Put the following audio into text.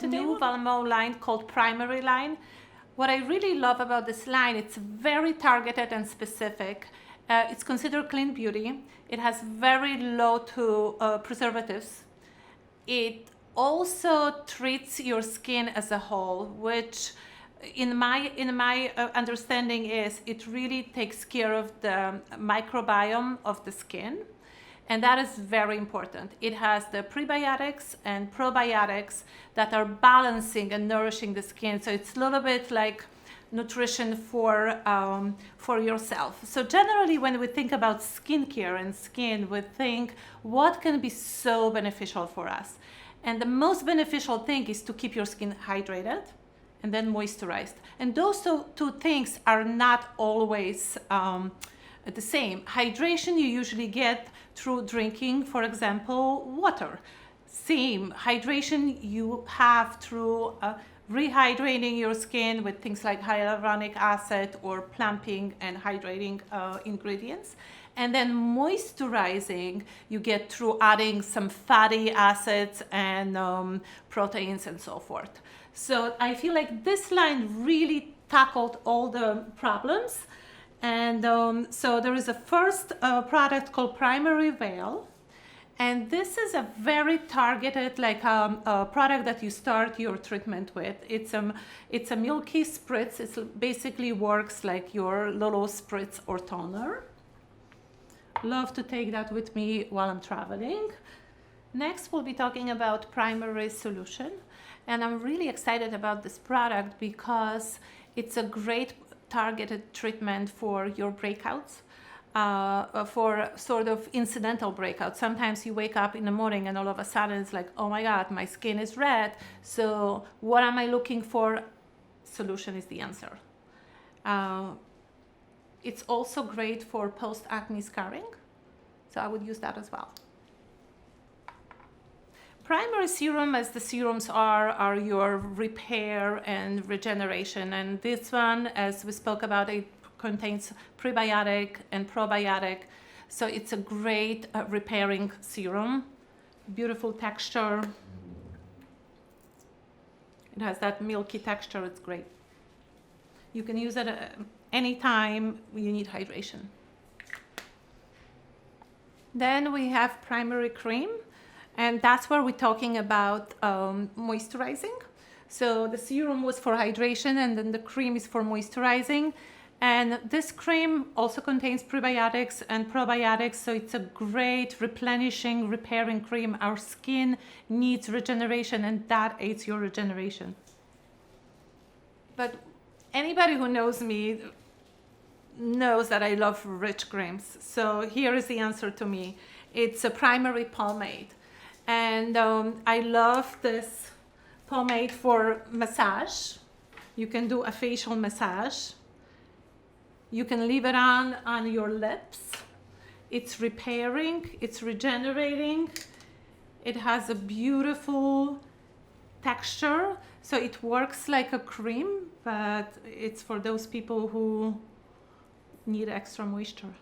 new Valmont line called Primary line. What I really love about this line, it's very targeted and specific. It's considered clean beauty. It has very low to preservatives. It also treats your skin as a whole, which in my understanding is it really takes care of the microbiome of the skin, and that is very important. It has the prebiotics and probiotics that are balancing and nourishing the skin, so it's a little bit like nutrition for yourself. So generally when we think about skincare and skin, we think what can be so beneficial for us, and the most beneficial thing is to keep your skin hydrated and then moisturized. And those two things are not always the same. Hydration you usually get through drinking, for example, water. Same hydration you have through rehydrating your skin with things like hyaluronic acid or plumping and hydrating ingredients. And then moisturizing you get through adding some fatty acids and proteins and so forth. So I feel like this line really tackled all the problems. And so there is a first product called Primary Veil. And this is a very targeted, like a product that you start your treatment with. It's a milky spritz. It basically works like your little spritz or toner. Love to take that with me while I'm traveling. Next, we'll be talking about Primary Solution. And I'm really excited about this product because it's a great targeted treatment for your breakouts, for sort of incidental breakouts. Sometimes you wake up in the morning and all of a sudden it's like, oh my God, my skin is red. So what am I looking for? Solution is the answer. It's also great for post-acne scarring. So I would use that as well. Primary serum, as the serums are your repair and regeneration. And this one, as we spoke about, it contains prebiotic and probiotic. So it's a great repairing serum. Beautiful texture. It has that milky texture, it's great. You can use it anytime you need hydration. Then we have Primary Cream. And that's where we're talking about moisturizing. So the serum was for hydration and then the cream is for moisturizing. And this cream also contains prebiotics and probiotics. So it's a great replenishing, repairing cream. Our skin needs regeneration and that aids your regeneration. But anybody who knows me knows that I love rich creams. So here is the answer to me. It's a primary pomade. And I love this pomade for massage. You can do a facial massage. You can leave it on your lips. It's repairing, it's regenerating. It has a beautiful texture. So it works like a cream, but it's for those people who need extra moisture.